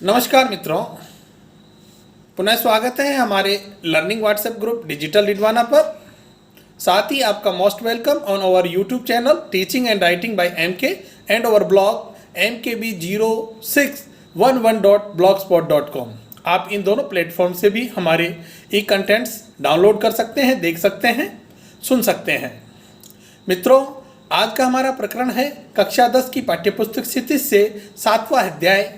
नमस्कार मित्रों, पुनः स्वागत है हमारे learning WhatsApp group digital Didwana पर। साथ ही आपका most welcome on our YouTube channel teaching and writing by MK and our blog mkb0611.blogspot.com। आप इन दोनों प्लेटफॉर्म से भी हमारे ई कंटेंट्स डाउनलोड कर सकते हैं, देख सकते हैं, सुन सकते हैं। मित्रों, आज का हमारा प्रकरण है कक्षा 10 की पाठ्यपुस्तक क्षितिज से 7वां अध्याय।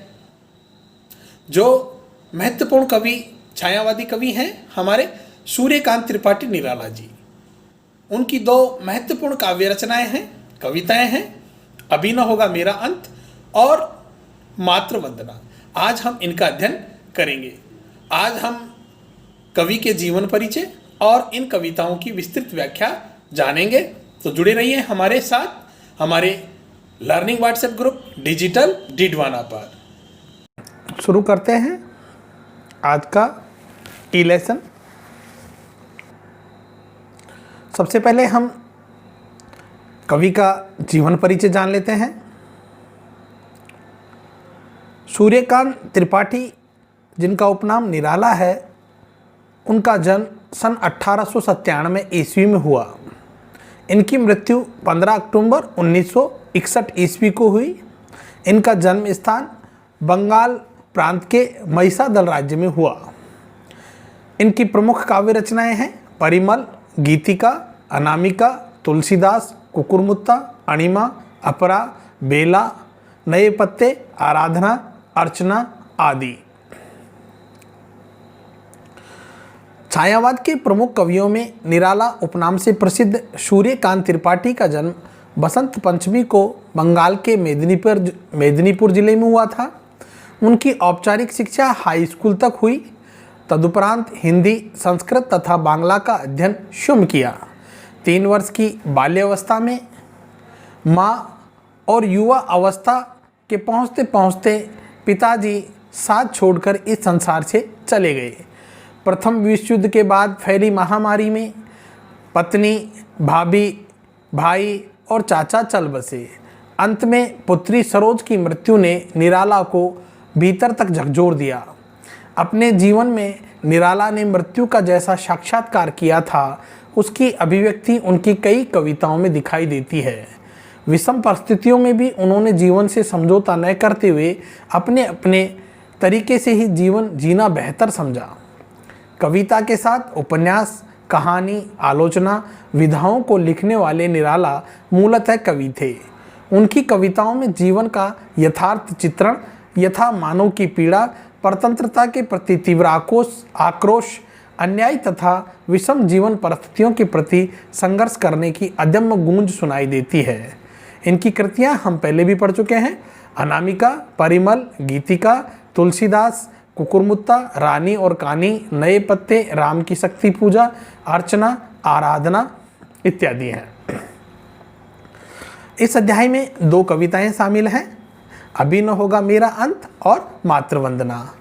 जो महत्वपूर्ण कवि, छायावादी कवि हैं हमारे सूर्यकांत त्रिपाठी निराला जी। उनकी दो महत्वपूर्ण काव्य रचनाएं हैं, कविताएं हैं, अभी न होगा मेरा अंत और मातृवंदना। आज हम इनका अध्ययन करेंगे। आज हम कवि के जीवन परिचय और इन कविताओं की विस्तृत व्याख्या जानेंगे। तो जुड़े रहिए हमारे साथ, हमारे learning WhatsApp group digital Didwana पर। शुरू करते हैं आज का ई लेसन। सबसे पहले हम कवि का जीवन परिचय जान लेते हैं। सूर्यकांत त्रिपाठी, जिनका उपनाम निराला है, उनका जन्म सन 1897 ईस्वी में हुआ। इनकी मृत्यु 15 अक्टूबर 1961 ईस्वी को हुई। इनका जन्म स्थान बंगाल प्रांत के महिषादल राज्य में हुआ। इनकी प्रमुख काव्य रचनाएं हैं परिमल, गीतिका, अनामिका, तुलसीदास, कुकुरमुत्ता, अणिमा, अपरा, बेला, नए पत्ते, आराधना, अर्चना आदि। छायावाद के प्रमुख कवियों में निराला उपनाम से प्रसिद्ध सूर्यकांत त्रिपाठी का जन्म बसंत पंचमी को बंगाल के मेदिनीपुर जिले में हुआ था। उनकी औपचारिक शिक्षा हाई स्कूल तक हुई। तदुपरांत हिंदी, संस्कृत तथा बांग्ला का अध्ययन शुरू किया। 3 वर्ष की बाल्यावस्था में माँ और युवा अवस्था के पहुँचते पहुँचते पिताजी साथ छोड़कर इस संसार से चले गए। प्रथम विश्व युद्ध के बाद फैली महामारी में पत्नी, भाभी, भाई और चाचा चल बसे। अंत में पुत्री सरोज की मृत्यु ने निराला को भीतर तक झकझोर दिया। अपने जीवन में निराला ने मृत्यु का जैसा साक्षात्कार किया था, उसकी अभिव्यक्ति उनकी कई कविताओं में दिखाई देती है। विषम परिस्थितियों में भी उन्होंने जीवन से समझौता न करते हुए अपने अपने तरीके से ही जीवन जीना बेहतर समझा। कविता के साथ उपन्यास, कहानी, आलोचना विधाओं को लिखने वाले निराला मूलतः कवि थे। उनकी कविताओं में जीवन का यथार्थ चित्रण, यथा मानव की पीड़ा, परतंत्रता के प्रति तीव्र आक्रोश, अन्याय तथा विषम जीवन परिस्थितियों के प्रति संघर्ष करने की अदम्य गूंज सुनाई देती है। इनकी कृतियां हम पहले भी पढ़ चुके हैं। अनामिका, परिमल, गीतिका, तुलसीदास, कुकुरमुत्ता, रानी और कानी, नए पत्ते, राम की शक्ति पूजा, अर्चना, आराधना इत्यादि हैं। इस अध्याय में 2 कविताएं शामिल हैं, अभी न होगा मेरा अंत और मातृवंदना।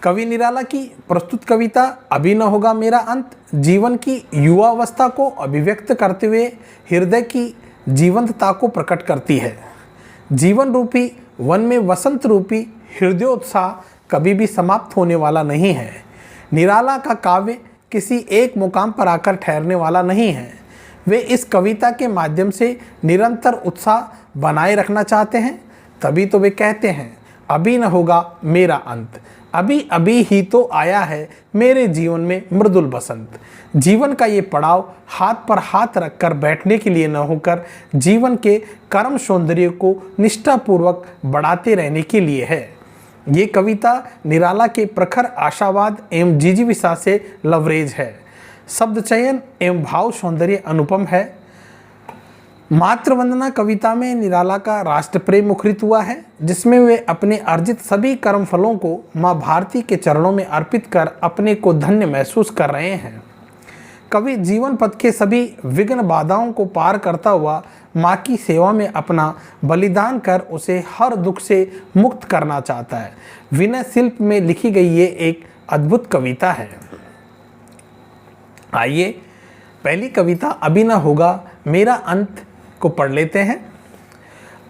कवि निराला की प्रस्तुत कविता अभी न होगा मेरा अंत जीवन की युवावस्था को अभिव्यक्त करते हुए हृदय की जीवंतता को प्रकट करती है। जीवन रूपी वन में वसंत रूपी हृदयोत्साह कभी भी समाप्त होने वाला नहीं है। निराला का काव्य किसी एक मुकाम पर आकर ठहरने वाला नहीं है। वे इस कविता के माध्यम से निरंतर उत्साह बनाए रखना चाहते हैं। तभी तो वे कहते हैं, अभी न होगा मेरा अंत, अभी अभी ही तो आया है मेरे जीवन में मृदुल बसंत। जीवन का ये पड़ाव हाथ पर हाथ रखकर बैठने के लिए न होकर जीवन के कर्म सौंदर्य को निष्ठापूर्वक बढ़ाते रहने के लिए है। ये कविता निराला के प्रखर आशावाद एवं जिजीविषा से लवरेज है। शब्द चयन एवं भाव सौंदर्य अनुपम है। मातृवंदना कविता में निराला का राष्ट्र प्रेम मुखरित हुआ है, जिसमें वे अपने अर्जित सभी कर्म फलों को माँ भारती के चरणों में अर्पित कर अपने को धन्य महसूस कर रहे हैं। कवि जीवन पथ के सभी विघ्न बाधाओं को पार करता हुआ माँ की सेवा में अपना बलिदान कर उसे हर दुख से मुक्त करना चाहता है। विनय शिल्प में लिखी गई ये एक अद्भुत कविता है। आइए पहली कविता अभी न होगा मेरा अंत को पढ़ लेते हैं।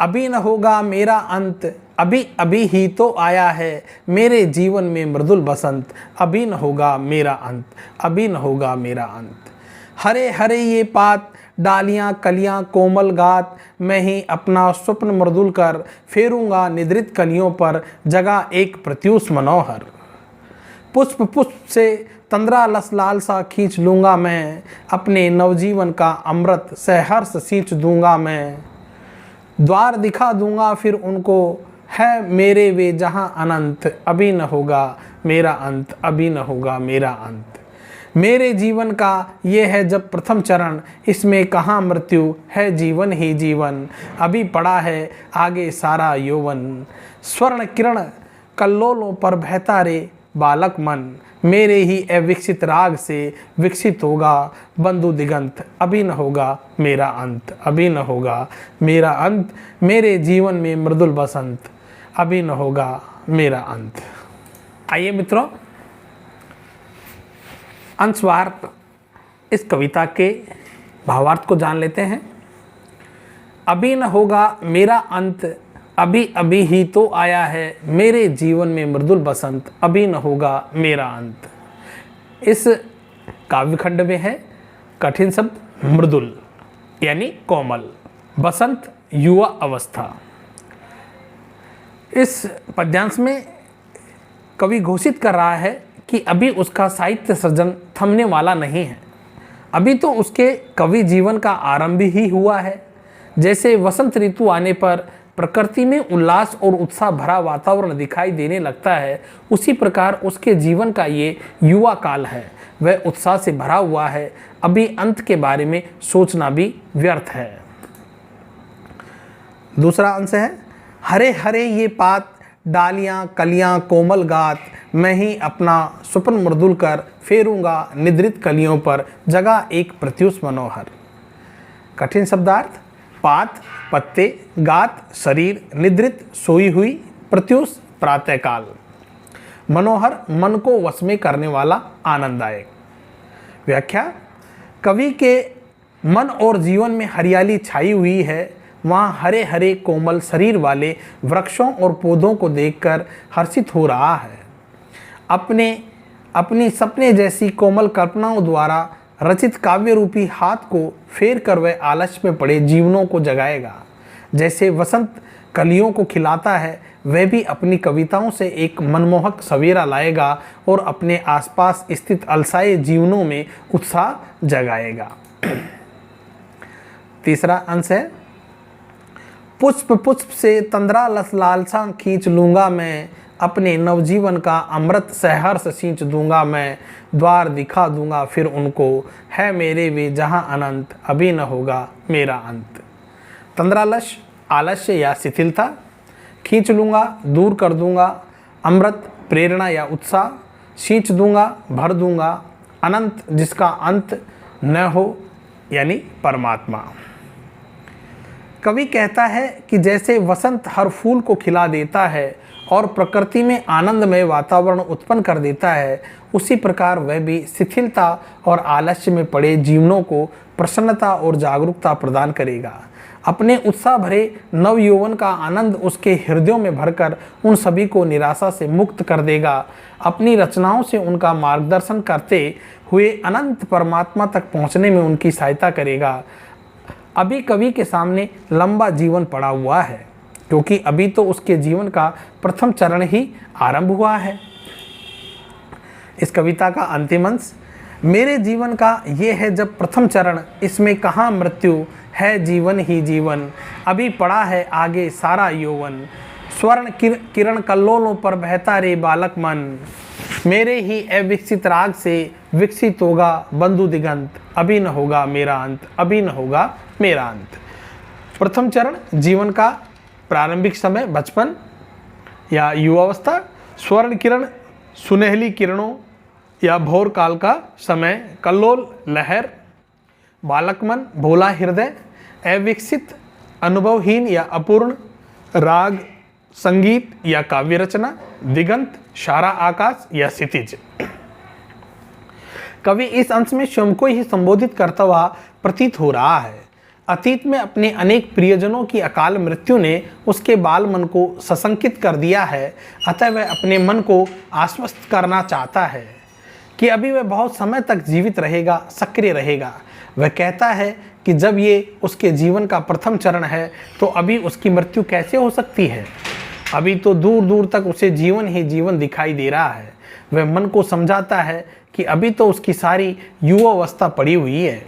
अभी न होगा मेरा अंत, अभी अभी ही तो आया है मेरे जीवन में मृदुल बसंत, अभी न होगा मेरा अंत, अभी न होगा मेरा अंत। हरे हरे ये पात, डालियां कलियां कोमल गात, मैं ही अपना स्वप्न मृदुल कर फेरूंगा निद्रित कलियों पर जगह एक प्रत्युष मनोहर। पुष्प पुष्प से तंद्रा लस लाल सा खींच लूँगा मैं, अपने नवजीवन का अमृत सहर्ष सींच दूंगा मैं। द्वार दिखा दूंगा फिर उनको, है मेरे वे जहाँ अनंत, अभी न होगा मेरा अंत, अभी न होगा मेरा अंत। मेरे जीवन का ये है जब प्रथम चरण, इसमें कहाँ मृत्यु है जीवन ही जीवन, अभी पड़ा है आगे सारा यौवन। स्वर्ण किरण कल्लोलों पर बहता रे बालक मन, मेरे ही अविकसित राग से विकसित होगा बंधु दिगंत, अभी न होगा मेरा अंत, अभी न होगा मेरा अंत। मेरे जीवन में मृदुल बसंत, अभी न होगा मेरा अंत। आइए मित्रों, अंशवार इस कविता के भावार्थ को जान लेते हैं। अभी न होगा मेरा अंत, अभी अभी ही तो आया है मेरे जीवन में मृदुल बसंत, अभी न होगा मेरा अंत। इस काव्यखंड में है कठिन शब्द मृदुल यानी कोमल, बसंत युवा अवस्था। इस पद्यांश में कवि घोषित कर रहा है कि अभी उसका साहित्य सृजन थमने वाला नहीं है, अभी तो उसके कवि जीवन का आरंभ ही हुआ है। जैसे वसंत ऋतु आने पर प्रकृति में उल्लास और उत्साह भरा वातावरण दिखाई देने लगता है, उसी प्रकार उसके जीवन का ये युवा काल है, वह उत्साह से भरा हुआ है। अभी अंत के बारे में सोचना भी व्यर्थ है। दूसरा अंश है, हरे हरे ये पात, डालियां कलियां कोमल गात, मैं ही अपना स्वप्न मृदुल कर फेरूंगा निद्रित कलियों पर जगह एक प्रत्युष मनोहर। कठिन शब्दार्थ, पात पत्ते, गात शरीर, निद्रित सोई हुई, प्रत्युष प्रातःकाल, मनोहर मन को वश में करने वाला आनंददायक। व्याख्या, कवि के मन और जीवन में हरियाली छाई हुई है, वहाँ हरे हरे कोमल शरीर वाले वृक्षों और पौधों को देखकर हर्षित हो रहा है। अपनी सपने जैसी कोमल कल्पनाओं द्वारा रचित काव्य रूपी हाथ को फेर कर वह आलस्य में पड़े जीवनों को जगाएगा। जैसे वसंत कलियों को खिलाता है, वह भी अपनी कविताओं से एक मनमोहक सवेरा लाएगा और अपने आसपास स्थित अलसाए जीवनों में उत्साह जगाएगा। तीसरा अंश है, पुष्प पुष्प से तंद्रा लस लालसा खींच लूँगा मैं, अपने नवजीवन का अमृत सहर्ष सींच दूंगा मैं। द्वार दिखा दूंगा फिर उनको, है मेरे वे जहाँ अनंत, अभी न होगा मेरा अंत। तंद्रालस आलस्य या शिथिलता, खींच लूँगा दूर कर दूंगा, अमृत प्रेरणा या उत्साह, सींच दूंगा भर दूंगा, अनंत जिसका अंत न हो यानी परमात्मा। कवि कहता है कि जैसे वसंत हर फूल को खिला देता है और प्रकृति में आनंदमय वातावरण उत्पन्न कर देता है, उसी प्रकार वह भी शिथिलता और आलस्य में पड़े जीवनों को प्रसन्नता और जागरूकता प्रदान करेगा। अपने उत्साह भरे नवयौवन का आनंद उसके हृदयों में भरकर उन सभी को निराशा से मुक्त कर देगा। अपनी रचनाओं से उनका मार्गदर्शन करते हुए अनंत परमात्मा तक पहुँचने में उनकी सहायता करेगा। अभी कवि के सामने लंबा जीवन पड़ा हुआ है, क्योंकि अभी तो उसके जीवन का प्रथम चरण ही आरंभ हुआ है। इस कविता का अंतिम अंश, मेरे जीवन का ये है जब प्रथम चरण, इसमें कहाँ मृत्यु है जीवन ही जीवन, अभी पड़ा है आगे सारा यौवन। स्वर्ण किरण कल्लोलों पर बहता रे बालक मन, मेरे ही अविकसित राग से विकसित होगा बंधु दिगंत, अभी न होगा मेरा अंत, अभी न होगा मेरा अंत। प्रथम चरण जीवन का प्रारंभिक समय बचपन या युवावस्था, स्वर्ण किरण सुनहली किरणों या भोर काल का समय, कल्लोल लहर, बालक मन भोला हृदय, अविकसित अनुभवहीन या अपूर्ण राग संगीत या काव्य रचना, दिगंत सारा आकाश या क्षितिज। कवि इस अंश में स्वयं को ही संबोधित करता हुआ प्रतीत हो रहा है। अतीत में अपने अनेक प्रियजनों की अकाल मृत्यु ने उसके बाल मन को सशंकित कर दिया है, अतः वह अपने मन को आश्वस्त करना चाहता है कि अभी वह बहुत समय तक जीवित रहेगा, सक्रिय रहेगा। वह कहता है कि जब ये उसके जीवन का प्रथम चरण है तो अभी उसकी मृत्यु कैसे हो सकती है। अभी तो दूर दूर तक उसे जीवन ही जीवन दिखाई दे रहा है। वह मन को समझाता है कि अभी तो उसकी सारी युवावस्था पड़ी हुई है।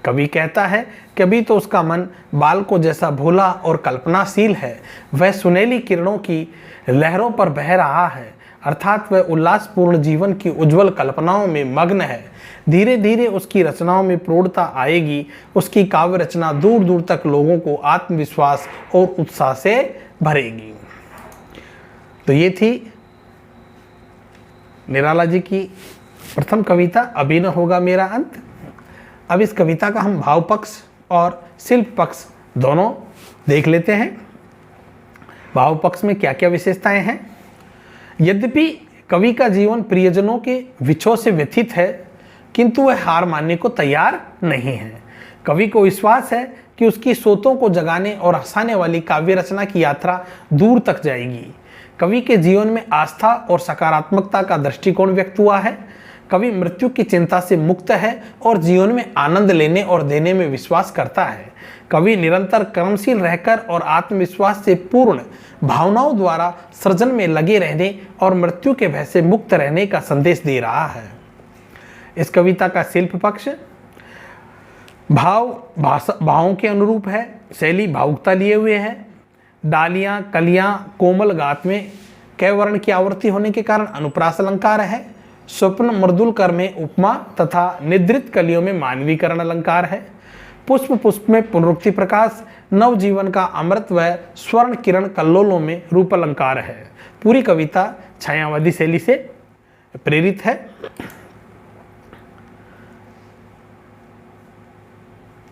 कवि कहता है कि अभी तो उसका मन बालकों जैसा भोला और कल्पनाशील है। वह सुनहली किरणों की लहरों पर बह रहा है, अर्थात वह उल्लासपूर्ण जीवन की उज्जवल कल्पनाओं में मग्न है। धीरे धीरे उसकी रचनाओं में प्रौढ़ता आएगी। उसकी काव्य रचना दूर दूर तक लोगों को आत्मविश्वास और उत्साह से भरेगी। तो ये थी निराला जी की प्रथम कविता अभी न होगा मेरा अंत। अब इस कविता का हम भाव पक्ष और शिल्प पक्ष दोनों देख लेते हैं। भाव पक्ष में क्या क्या विशेषताएं हैं। यद्यपि कवि का जीवन प्रियजनों के विछोह से व्यथित है, किंतु वह हार मानने को तैयार नहीं है। कवि को विश्वास है कि उसकी सोतों को जगाने और हंसाने वाली काव्य रचना की यात्रा दूर तक जाएगी। कवि के जीवन में आस्था और सकारात्मकता का दृष्टिकोण व्यक्त हुआ है। कवि मृत्यु की चिंता से मुक्त है और जीवन में आनंद लेने और देने में विश्वास करता है। कवि निरंतर कर्मशील रहकर और आत्मविश्वास से पूर्ण भावनाओं द्वारा सृजन में लगे रहने और मृत्यु के भय से मुक्त रहने का संदेश दे रहा है। इस कविता का शिल्प पक्ष भावों के अनुरूप है। शैली भावुकता लिए हुए है। डालियां, कलियां कोमल गात में कैवर्ण की आवृत्ति होने के कारण अनुप्रास अलंकार है। स्वप्न मृदुल कर में उपमा तथा निद्रित कलियों में मानवीकरण अलंकार है। पुष्प पुष्प में पुनरुक्ति प्रकाश, नवजीवन का अमृत व स्वर्ण किरण कल्लोलों में रूप अलंकार है। पूरी कविता छायावादी शैली से प्रेरित है।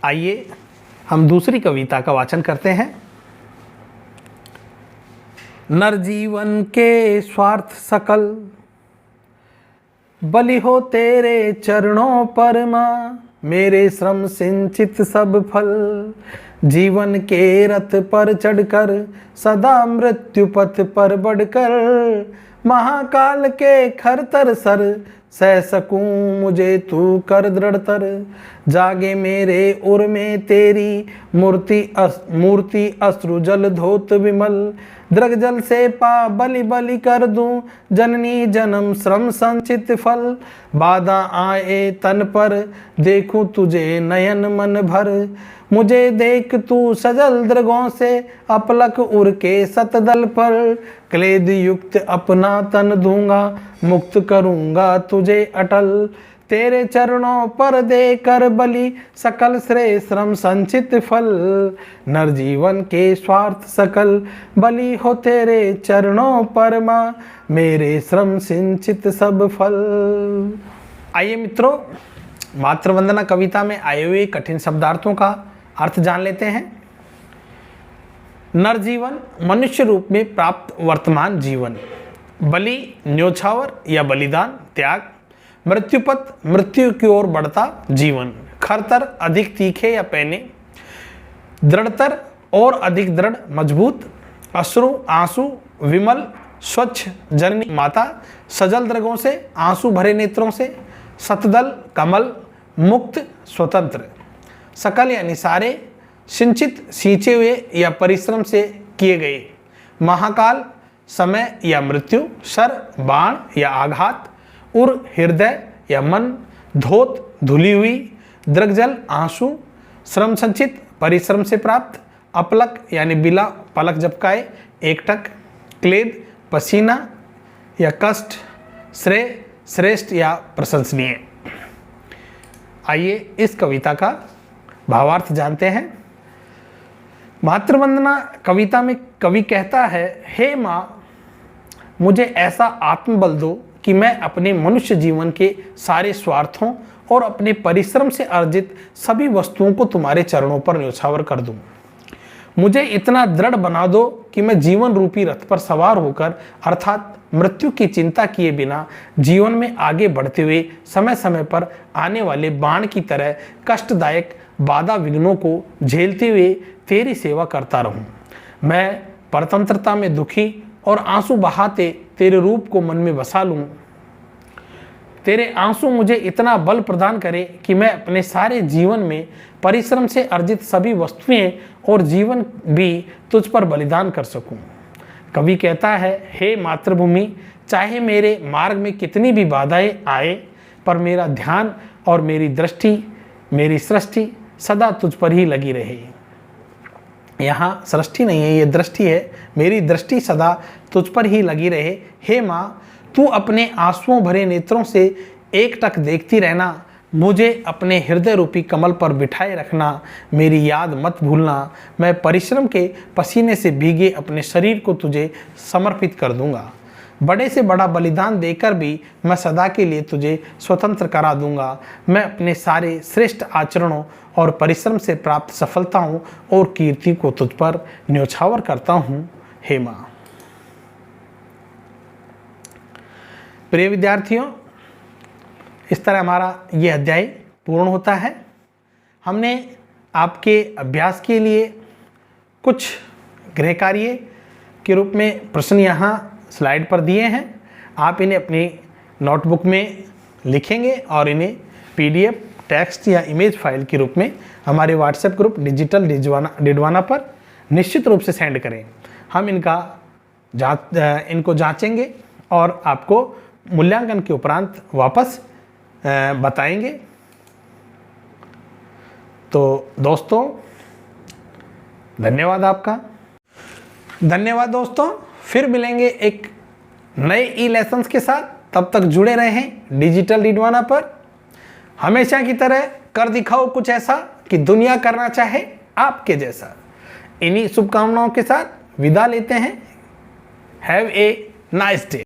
आइए हम दूसरी कविता का वाचन करते हैं। नर जीवन के स्वार्थ सकल बलि हो तेरे चरणों पर माँ, मेरे श्रम सिंचित सब फल। जीवन के रथ पर चढ़कर सदा मृत्यु पथ पर बढ़कर, महाकाल के खरतर सर सह सकूं मुझे तू कर दृढ़तर। जागे मेरे उर में तेरी मूर्ति अश्रु जल धोत विमल। द्रग जल से पा बलि बलि कर दूं जननी जन्म श्रम संचित फल। बाधा आए तन पर देखूं तुझे नयन मन भर। मुझे देख तू सजल दृगों से अपलक उर के सतदल पर। क्लेद युक्त अपना तन दूंगा मुक्त करूंगा तुझे अटल। तेरे चरणों पर देकर बलि सकल श्रेय श्रम संचित फल। नर जीवन के स्वार्थ सकल बलि हो तेरे चरणों पर माँ, मेरे श्रम सिंचित सब फल। आइए मित्रों, मातृवंदना कविता में आए हुए कठिन शब्दार्थों का अर्थ जान लेते हैं। नर जीवन मनुष्य रूप में प्राप्त वर्तमान जीवन। बलि न्योछावर या बलिदान त्याग। मृत्युपथ मृत्यु की ओर बढ़ता जीवन। खरतर अधिक तीखे या पैने। दृढ़तर और अधिक दृढ़ मजबूत। अश्रु आंसू विमल स्वच्छ जननी माता। सजल दृगों से आंसू भरे नेत्रों से। सतदल कमल मुक्त स्वतंत्र। सकल यानी सारे। सिंचित सींचे हुए या परिश्रम से किए गए। महाकाल समय या मृत्यु। सर बाण या आघात। उर हृदय या मन। धोत धुली हुई। द्रगजल आंसू। श्रम संचित परिश्रम से प्राप्त। अपलक यानी बिला पलक झपकाए एकटक। क्लेद पसीना या कष्ट। श्रेय श्रेष्ठ या प्रशंसनीय। आइए इस कविता का भावार्थ जानते हैं। मातृवंदना कविता में कवि कहता है, हे माँ, मुझे ऐसा आत्मबल दो कि मैं अपने मनुष्य जीवन के सारे स्वार्थों और अपने परिश्रम से अर्जित सभी वस्तुओं को तुम्हारे चरणों पर न्योछावर कर दूं। मुझे इतना दृढ़ बना दो कि मैं जीवन रूपी रथ पर सवार होकर अर्थात मृत्यु की चिंता किए बिना जीवन में आगे बढ़ते हुए समय समय पर आने वाले बाण की तरह कष्टदायक बाधा विघ्नों को झेलते हुए तेरी सेवा करता रहूं। मैं परतंत्रता में दुखी और आंसू बहाते तेरे रूप को मन में बसा लूं। तेरे आंसू मुझे इतना बल प्रदान करे कि मैं अपने सारे जीवन में परिश्रम से अर्जित सभी वस्तुएं और जीवन भी तुझ पर बलिदान कर सकूं। कवि कहता है, हे मातृभूमि, चाहे मेरे मार्ग में कितनी भी बाधाएं आए, पर मेरा ध्यान और मेरी दृष्टि, मेरी सृष्टि सदा तुझ पर ही लगी रहे। यहाँ सृष्टि नहीं है, ये दृष्टि है। मेरी दृष्टि सदा तुझ पर ही लगी रहे। हे माँ, तू अपने आंसुओं भरे नेत्रों से एकटक देखती रहना। मुझे अपने हृदय रूपी कमल पर बिठाए रखना। मेरी याद मत भूलना। मैं परिश्रम के पसीने से भीगे अपने शरीर को तुझे समर्पित कर दूंगा। बड़े से बड़ा बलिदान देकर भी मैं सदा के लिए तुझे स्वतंत्र करा दूंगा। मैं अपने सारे श्रेष्ठ आचरणों और परिश्रम से प्राप्त सफलताओं और कीर्ति को तुझ पर न्योछावर करता हूँ, हे माँ। प्रिय विद्यार्थियों, इस तरह हमारा ये अध्याय पूर्ण होता है। हमने आपके अभ्यास के लिए कुछ गृह कार्य के रूप में प्रश्न यहाँ स्लाइड पर दिए हैं। आप इन्हें अपनी नोटबुक में लिखेंगे और इन्हें पीडीएफ, टेक्स्ट या इमेज फाइल के रूप में हमारे व्हाट्सएप ग्रुप डिजिटल डिडवाना पर निश्चित रूप से सेंड करें। हम इनको जांचेंगे और आपको मूल्यांकन के उपरांत वापस बताएंगे। तो दोस्तों, धन्यवाद आपका। धन्यवाद दोस्तों, फिर मिलेंगे एक नए ई लेसन्स के साथ। तब तक जुड़े रहें डिजिटल डिडवाना पर। हमेशा की तरह कर दिखाओ कुछ ऐसा कि दुनिया करना चाहे आपके जैसा। इन्हीं शुभकामनाओं के साथ विदा लेते हैं। Have a nice day.